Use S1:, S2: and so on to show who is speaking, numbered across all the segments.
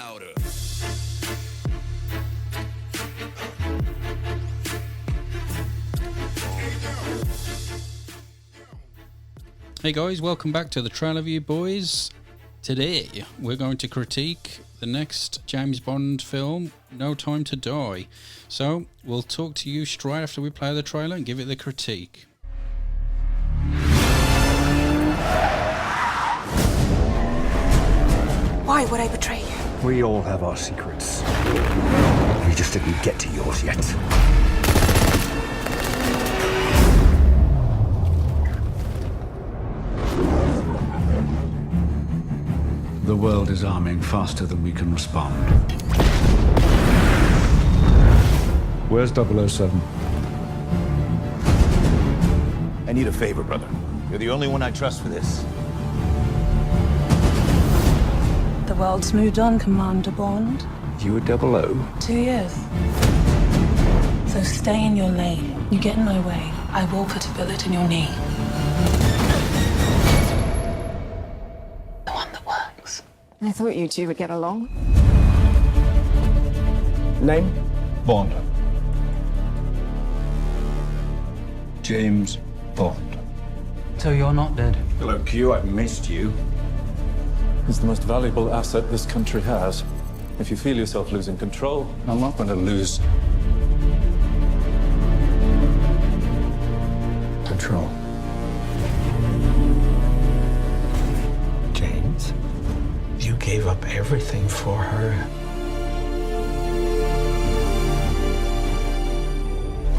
S1: louder.
S2: Hey guys, welcome back to the Trailer View Boys. Today we're going to critique the next James Bond film, No Time to Die. So we'll talk to you straight after we play the trailer and give it the critique.
S3: Why would I betray you?
S4: We all have our secrets. You just didn't get to yours yet.
S5: The world is arming faster than we can respond.
S4: Where's 007?
S6: I need a favor, brother. You're the only one I trust for this.
S3: The world's moved on, Commander Bond.
S4: You were 00?
S3: 2 years. So stay in your lane. You get in my way, I will put a bullet in your knee. The one that works.
S7: I thought you two would get along.
S4: Name?
S5: Bond. James Bond.
S8: So you're not dead.
S4: Hello, Q. I've missed you.
S9: It's the most valuable asset this country has. If you feel yourself losing control,
S5: I'm not going to lose control.
S8: James, you gave up everything for her.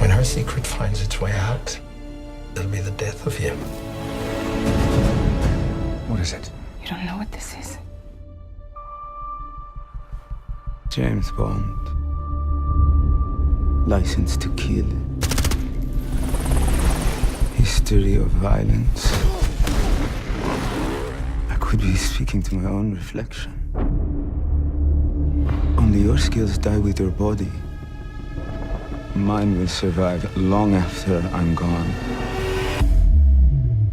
S8: When her secret finds its way out, it'll be the death of him.
S5: What is it?
S7: You don't know what this is.
S10: James Bond. License to Kill. History of violence. I could be speaking to my own reflection. Only your skills die with your body. Mine will survive long after I'm gone.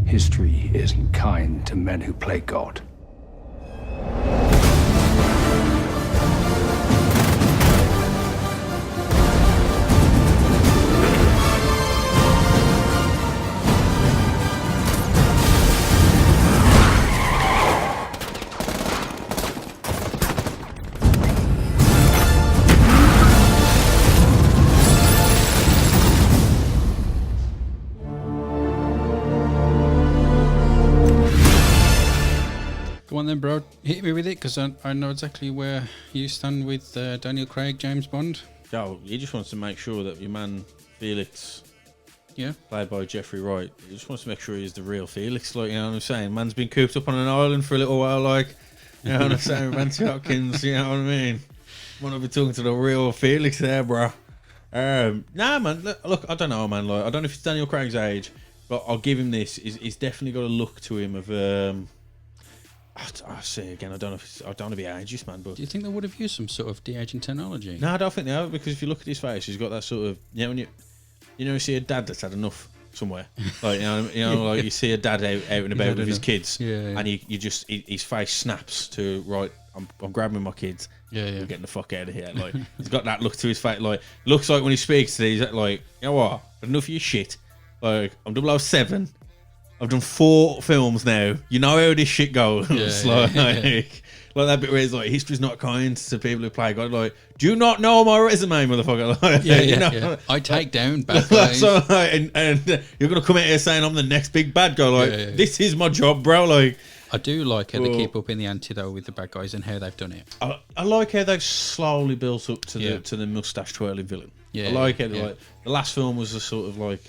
S5: History isn't kind to men who play God.
S2: Go on then, bro. Hit me with it, because I know exactly where you stand with Daniel Craig, James Bond.
S11: Oh, he just wants to make sure that your man Felix,
S2: Yeah.
S11: played by Jeffrey Wright, he just wants to make sure he's the real Felix. Like, you know what I'm saying? Man's been cooped up on an island for a little while, like, you know what I'm saying? Ranty Hopkins, you know what I mean? Want to be talking to the real Felix there, bro. Nah, man. Look, I don't know, man. Like, I don't know if it's Daniel Craig's age, but I'll give him this. He's definitely got a look to him of. I say again, I don't want to be ageist, man, but
S2: Do you think they would have used some sort of de-aging technology?
S11: no, I don't think they have, because if you look at his face, he's got that sort of, you know, when you see a dad that's had enough somewhere, like like you see a dad out and about with his kids,
S2: Yeah.
S11: and you just his face snaps to right. I'm grabbing my kids.
S2: Yeah.
S11: I'm getting the fuck out of here. Like, he's got that look to his face. Like, looks like when he speaks to these, like, you know what? I've enough of your shit. Like, I'm 007. I've done 4 films now. You know how this shit goes. Like that bit where it's like, history's not kind to people who play God. Like, do you not know my resume, motherfucker? Like,
S2: Yeah. I take down bad guys.
S11: So, like, and you're gonna come out here saying I'm the next big bad guy. Like, this is my job, bro. Like,
S2: I do like how they keep up in the ante though with the bad guys and how they've done it.
S11: I like how they've slowly built up to the mustache twirling villain.
S2: Yeah,
S11: I like it.
S2: yeah.
S11: Like, the last film was a sort of like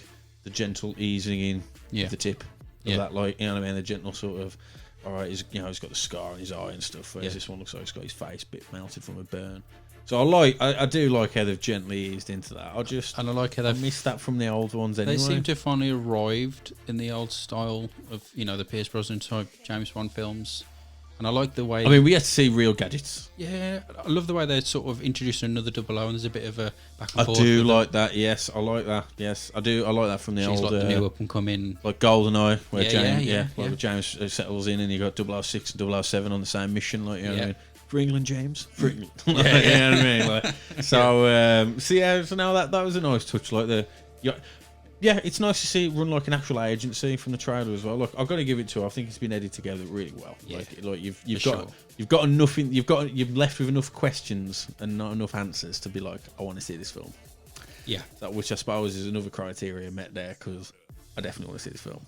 S11: the gentle easing in of the tip of that, like, you know what I mean, the gentle sort of, all right, he's got the scar on his eye and stuff. Whereas this one looks like he's got his face bit melted from a burn. So I do like how they've gently eased into that.
S2: And I like how they've
S11: missed that from the old ones anyway.
S2: They seem to have finally arrived in the old style of, you know, the Pierce Brosnan type James Bond films. And I like the way...
S11: I mean, we had to see real gadgets.
S2: Yeah, I love the way they're sort of introducing another 00 and there's a bit of a back and
S11: I
S2: forth.
S11: do like that, yes. I like that, yes. I do. I like that from the
S2: She's
S11: old...
S2: like the new up-and-coming...
S11: Like GoldenEye, where
S2: Yeah,
S11: James
S2: yeah.
S11: James settles in and you got 006 and 007 on the same mission, like, you know what I mean? For England, James. For England. You know what I mean? Like, so now that was a nice touch. Like yeah, it's nice to see it run like an actual agency from the trailer as well. Look, I've got to give it to her. I think it's been edited together really well.
S2: Yeah,
S11: like you've got enough. You're left with enough questions and not enough answers to be like, I want to see this film.
S2: Yeah,
S11: which I suppose is another criteria met there because I definitely want to see this film.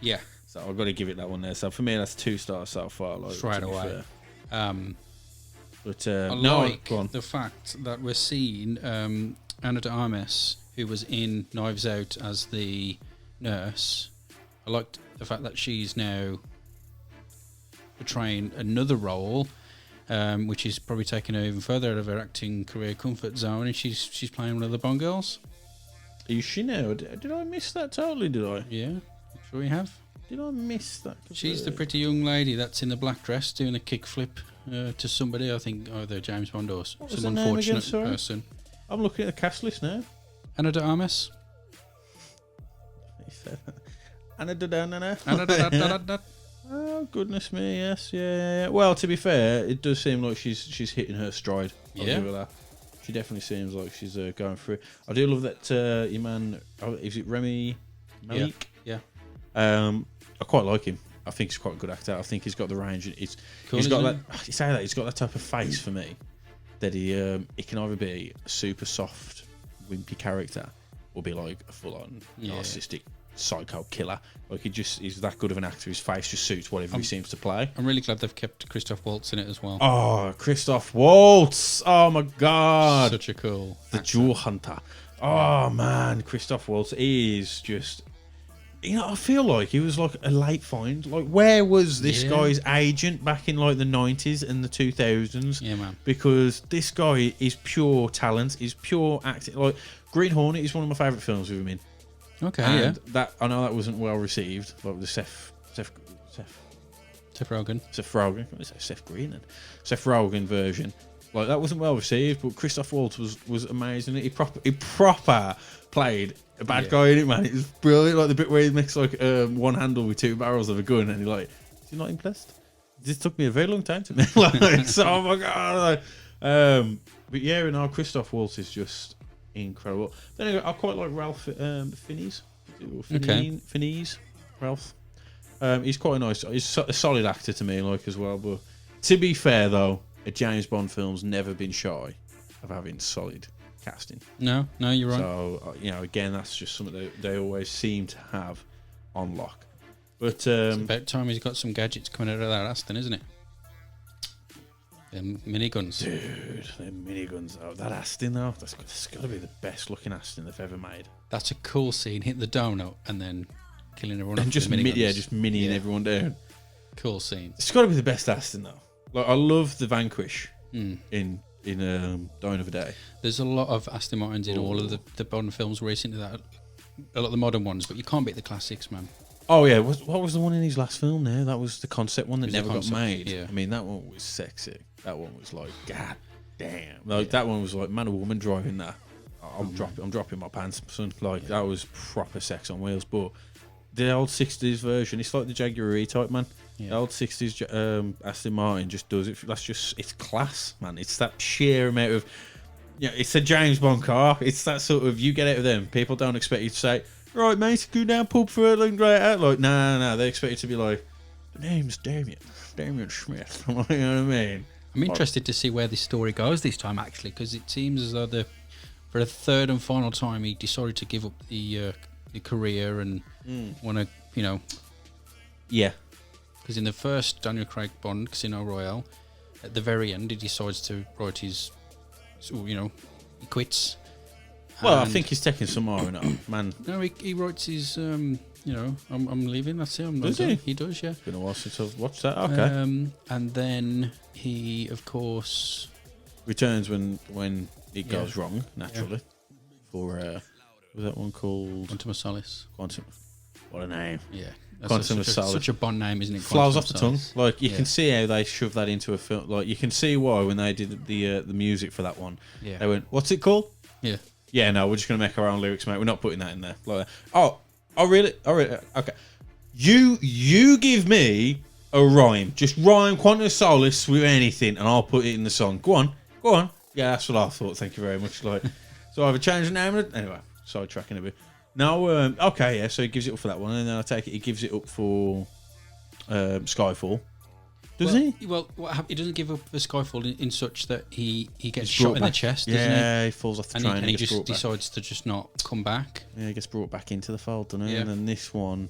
S2: Yeah,
S11: So I've got to give it that one there. So for me, that's 2 stars so far. Like,
S2: straight away.
S11: But
S2: I like the fact that we're seeing Ana de Armas, who was in Knives Out as the nurse. I liked the fact that she's now portraying another role, which is probably taking her even further out of her acting career comfort zone, and she's playing one of the Bond girls.
S11: Is she now? Did I miss that totally? Did I?
S2: Yeah, I'm sure you have.
S11: Did I miss that?
S2: She's the pretty young lady that's in the black dress doing a kickflip to somebody. I think either James Bond or some unfortunate person.
S11: I'm looking at the cast list now.
S2: Ana de Armas.
S11: Ana de Oh goodness me, yes, yeah. Well, to be fair, it does seem like she's hitting her stride. I'll give her that. She definitely seems like she's going through. I do love that your man. Is it Remy Malik?
S2: Yeah.
S11: I quite like him. I think he's quite a good actor. I think he's got the range. He's got that. You say that he's got that type of face for me. That he can either be a super soft, wimpy character, or be like a full-on narcissistic psycho killer. Like he's that good of an actor. His face just suits whatever he seems to play.
S2: I'm really glad they've kept Christoph Waltz in it as well.
S11: Oh, Christoph Waltz! Oh my god,
S2: such a cool
S11: Jewel Hunter. Oh man, Christoph Waltz is just. I feel like he was like a late find. Like, where was this guy's agent back in like the 90s and the 2000s?
S2: Yeah, man.
S11: Because this guy is pure talent. He's pure acting. Like, Green Hornet is one of my favourite films with him in.
S2: Okay,
S11: and that I know that wasn't well received. Like the Seth
S2: Rogen.
S11: Seth Green then. Seth Rogen version. Like that wasn't well received, but Christoph Waltz was amazing. He proper played a bad guy in it, man. It was brilliant. Like the bit where he makes like one handle with 2 barrels of a gun, and he's like, "Is he not impressed?" This took me a very long time to make. Like, so, oh my god. But yeah, Christoph Waltz is just incredible. Then I quite like Ralph Fiennes. Fiennes, Ralph. He's quite nice. He's a solid actor to me, like as well. But to be fair, though, a James Bond film's never been shy of having solid casting.
S2: No, you're right.
S11: So again, that's just something they always seem to have on lock. But
S2: it's about time he's got some gadgets coming out of that Aston, isn't it? Them miniguns,
S11: dude. Them miniguns. Oh, that Aston though, that's got to be the best looking Aston they've ever made.
S2: That's a cool scene. Hit the donut and then killing everyone.
S11: And just just miniing everyone down.
S2: Cool scene.
S11: It's got to be the best Aston though. Like I love the Vanquish in Dawn of a Day.
S2: There's a lot of Aston Martins in all of the Bond films recently. That a lot of the modern ones, but you can't beat the classics, man.
S11: Oh yeah, what was the one in his last film? There, that was the concept one that never got made.
S2: Yeah.
S11: I mean, that one was sexy. That one was like, god damn. Like that one was like man or woman driving that. I'm dropping my pants, son. Like that was proper sex on wheels. But the old 60s version, it's like the Jaguar E-Type, man. Yeah. The old 60s Aston Martin just does it. It's class, man. It's that sheer amount of, it's a James Bond car. It's that sort of, you get out of them. People don't expect you to say, right, mate, go down pub for it, and right out. Like, no. They expect you to be like, the name's Damien Smith. You know what I mean?
S2: I'm interested to see where this story goes this time, actually, because it seems as though for a third and final time he decided to give up the career and want to,
S11: yeah.
S2: Because in the first Daniel Craig Bond, Casino Royale, at the very end he decides to write his, he quits.
S11: Well, I think he's taking some more in it, man.
S2: No, he writes his, I'm leaving. That's it.
S11: Does he?
S2: He does, yeah.
S11: It's been a while since I've watched that. Okay.
S2: And then he, of course,
S11: returns when it goes wrong. Naturally, for was that one called
S2: Quantum of Solace?
S11: Quantum. What a name!
S2: Yeah.
S11: Quantum of Solace.
S2: Such a Bond name, isn't it?
S11: Flows off the tongue. Like you can see how they shoved that into a film. Like you can see why when they did the music for that one.
S2: Yeah.
S11: They went, "What's it called?"
S2: Yeah.
S11: Yeah. No, we're just gonna make our own lyrics, mate. We're not putting that in there. Like, oh, really? Okay. You give me a rhyme. Just rhyme Quantum of Solace with anything, and I'll put it in the song. Go on. Yeah, that's what I thought. Thank you very much. Like, so I've changed the name of it. Anyway, sidetracking a bit. No, okay, yeah. So he gives it up for that one, and then I take it he gives it up for Skyfall. Does he?
S2: Well, he doesn't give up for Skyfall in such that he gets shot in the chest, doesn't he?
S11: Yeah, he falls off the train
S2: and he just decides to just not come back.
S11: Yeah, he gets brought back into the fold, doesn't he?
S2: Yeah.
S11: And then this one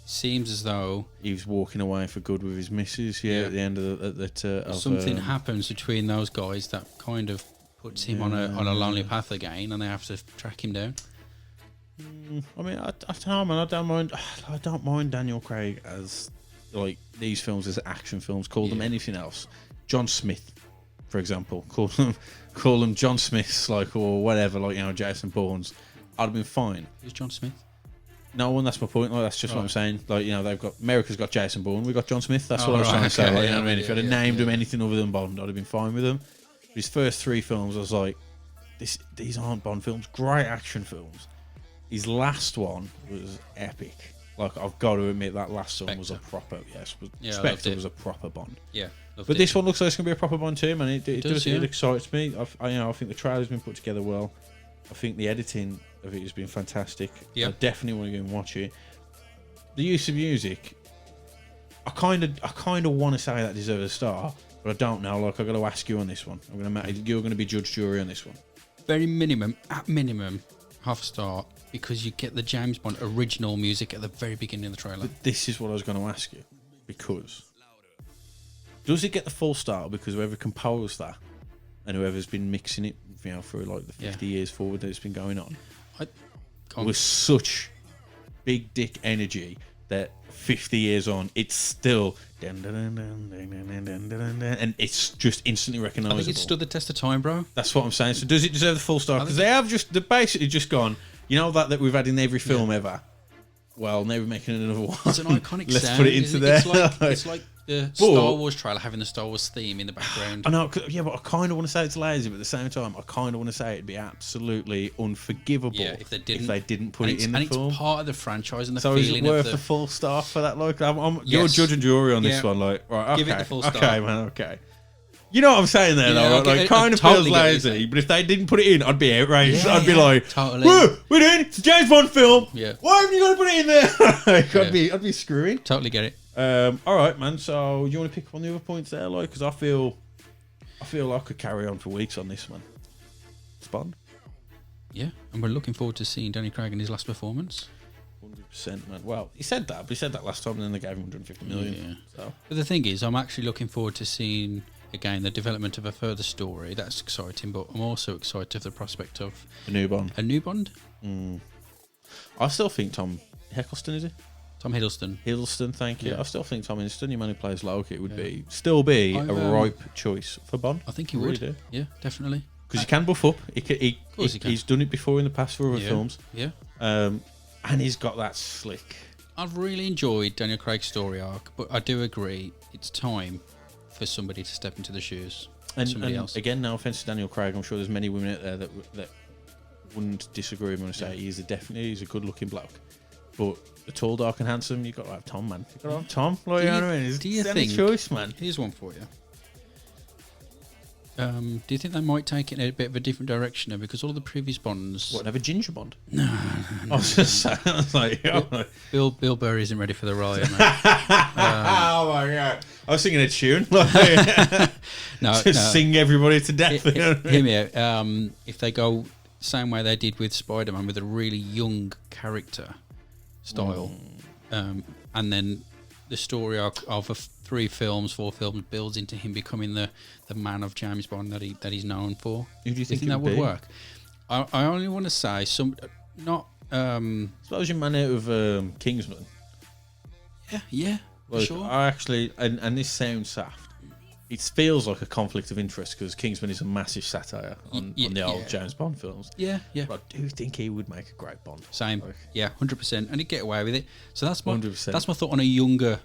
S2: seems as though
S11: he was walking away for good with his missus. Yeah, at the end of
S2: something happens between those guys that kind of puts him on a lonely path again, and they have to track him down.
S11: I mean, I don't know, man. I don't mind Daniel Craig as like these films as action films. Call them anything else. John Smith, for example, call them John Smiths, like, or whatever, like, you know, Jason Bourne's. I'd have been fine.
S2: Who's John Smith?
S11: No one. That's my point. Like, that's just what I'm saying. Like, you know, America's got Jason Bourne. We got John Smith. That's what I was trying to say. Like, you know what I mean? If I'd have named him anything other than Bond, I'd have been fine with him. But his first 3 films, I was like, these aren't Bond films. Great action films. His last one was epic. Like, I've got to admit, that last one was a proper Spectre was a proper Bond.
S2: Yeah.
S11: But this one looks like it's going to be a proper Bond too, man. It does. It excites me. I think the trailer's been put together well. I think the editing of it has been fantastic. I definitely want to go and watch it. The use of music, I kind of want to say that deserves a star, but I don't know. Like, I've got to ask you on this one. You're going to be judge, jury on this one.
S2: Very minimum, at minimum, half a star, because you get the James Bond original music at the very beginning of the trailer.
S11: But this is what I was going to ask you, because does it get the full star because whoever composed that and whoever's been mixing it, you know, for like the 50 years forward that it's been going on, was such big dick energy that 50 years on, it's still and it's just instantly recognisable.
S2: I think it stood the test of time, bro.
S11: That's what I'm saying. So does it deserve the full star? Because they're basically just gone, you know, that we've had in every film ever. Well, now we're making another one.
S2: It's an iconic
S11: Let's
S2: sound.
S11: put it into there.
S2: It's like the Star Wars trailer having the Star Wars theme in the background.
S11: I know, yeah, but I kind of want to say it's lazy, but at the same time, I kind of want to say it'd be absolutely unforgivable if they didn't put it in the film.
S2: It's part of the franchise and the
S11: so
S2: feeling
S11: is it worth
S2: of
S11: the full star for that? Like, you're judge and jury on this one. Like, right, okay,
S2: give it the full star.
S11: Okay, man, okay. You know what I'm saying there, though? Right? Like, kind of feels lazy, but if they didn't put it in, I'd be outraged. I'd be like,
S2: totally.
S11: We're doing it. It's a James Bond film.
S2: Yeah.
S11: Why haven't you got to put it in there? I'd be screwing.
S2: Totally get it.
S11: All right, man. So, you want to pick up on the other points there, like? Because I feel I could carry on for weeks on this one. It's Bond.
S2: Yeah, and we're looking forward to seeing Danny Craig in his last performance.
S11: 100%, man. Well, he said that, but he said that last time, and then they gave him 150 million.
S2: Yeah.
S11: So.
S2: But the thing is, I'm actually looking forward to seeing again the development of a further story. That's exciting, but I'm also excited for the prospect of
S11: a new Bond. I still think Tom Hiddleston, is it?
S2: Tom Hiddleston.
S11: Hiddleston, thank you. I still think Tom Hiddleston, your man who plays Loki, would still be a ripe choice for Bond.
S2: I think he would.
S11: Really do.
S2: Yeah, definitely.
S11: Because he can buff up. He's done it before in the past for other films.
S2: Yeah.
S11: And he's got that slick.
S2: I've really enjoyed Daniel Craig's story arc, but I do agree it's time for somebody to step into the shoes. Somebody else.
S11: Again, no offense to Daniel Craig, I'm sure there's many women out there that wouldn't disagree with me when I say he's a good looking bloke. But the tall, dark, and handsome, you've got to have Tom, man. You've got to have Tom. Like, you know what I mean?
S2: Do you think?
S11: Choice, man.
S2: Here's one for you. Do you think they might take it in a bit of a different direction now? Because all of the previous Bonds...
S11: What, have a ginger Bond?
S2: No.
S11: I was just saying, I was like...
S2: Bill Burr isn't ready for the role yet, mate.
S11: Oh, my God. I was singing a tune. Sing everybody to death.
S2: Hear me out. If they go the same way they did with Spider-Man, with a really young character style, and then the story arc of 4 films builds into him becoming the man of James Bond that he's known for.
S11: Who do you think
S2: that would work? I only want to say not.
S11: Suppose your man out of Kingsman.
S2: Yeah,
S11: like,
S2: sure.
S11: I actually, and this sounds soft. It feels like a conflict of interest because Kingsman is a massive satire on the old James Bond films.
S2: Yeah.
S11: But I do think he would make a great Bond.
S2: Same. Yeah, 100%, and he'd get away with it. So that's my
S11: 100%.
S2: That's my thought on a younger,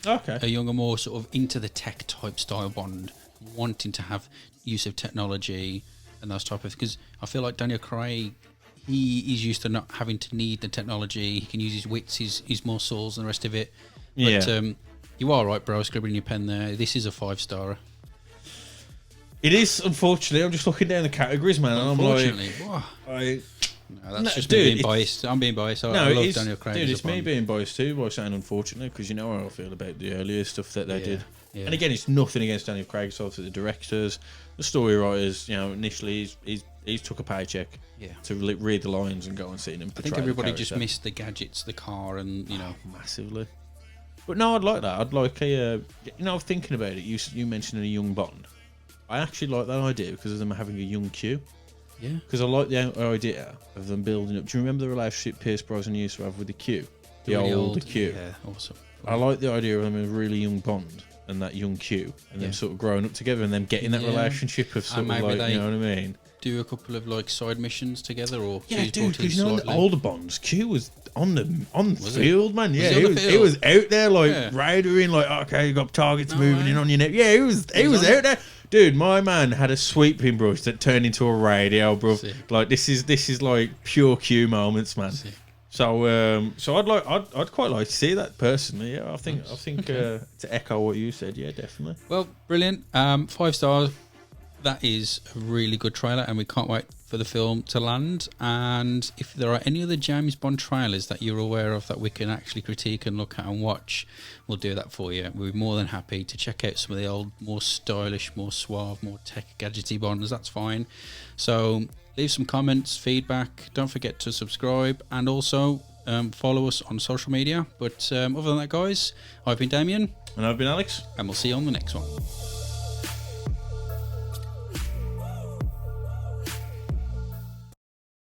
S2: more sort of into the tech type style Bond, wanting to have use of technology and those type of. Because I feel like Daniel Craig, he is used to not having to need the technology. He can use his wits, his muscles, and the rest of it. But, You are right, bro. Scribbling your pen there. This is a 5-star.
S11: It is, unfortunately. I'm just looking down the categories, man, and I'm
S2: Unfortunately,
S11: like,
S2: no, that's just
S11: dude,
S2: me being biased. I'm being biased. I
S11: no,
S2: love
S11: it's,
S2: Daniel Craig.
S11: dude,
S2: as a
S11: it's me
S2: Bond.
S11: being biased too by saying unfortunately, because you know how I feel about the earlier stuff that they did.
S2: Yeah.
S11: And again, it's nothing against Daniel Craig. So obviously the directors, the story writers, you know, initially he's took a paycheck to read the lines and go and see them.
S2: I think everybody just missed the gadgets, the car, and you know,
S11: massively. But no, I'd like that. I'd like a, you know, thinking about it. You mentioned a young Bond. I actually like that idea because of them having a young Q.
S2: Yeah.
S11: Because I like the idea of them building up. Do you remember the relationship Pierce Brosnan used to have with the Q? The
S2: really
S11: old Q.
S2: Yeah, awesome.
S11: I like the idea of them a really young Bond and that young Q, and them sort of growing up together and them getting that relationship of sort of like, you know what I mean?
S2: Do a couple of like side missions together, or
S11: Yeah,
S2: choose
S11: dude, because
S2: bosses
S11: you know the
S2: slightly.
S11: older Bonds, Q was on the
S2: Was
S11: field, man. Yeah,
S2: he on the
S11: he
S2: field?
S11: was out there like
S2: Yeah.
S11: raidering, like okay, you got targets
S2: No
S11: moving
S2: way.
S11: in on your neck. Yeah, he was
S2: was on
S11: out
S2: it?
S11: there. Dude, my man had a sweeping brush that turned into a radio, bro.
S2: Sick.
S11: Like this is like pure Q moments, man.
S2: Sick.
S11: So I'd quite like to see that personally. Yeah, I think to echo what you said, yeah, definitely.
S2: Well, brilliant. 5 stars. That is a really good trailer, and we can't wait for the film to land. And if there are any other James Bond trailers that you're aware of that we can actually critique and look at and watch, we'll do that for you. We're more than happy to check out some of the old, more stylish, more suave, more tech gadgety Bonds. That's fine. So leave some comments, feedback. Don't forget to subscribe, and also follow us on social media. But other than that, guys, I've been Damien.
S11: And I've been Alex.
S2: And we'll see you on the next one.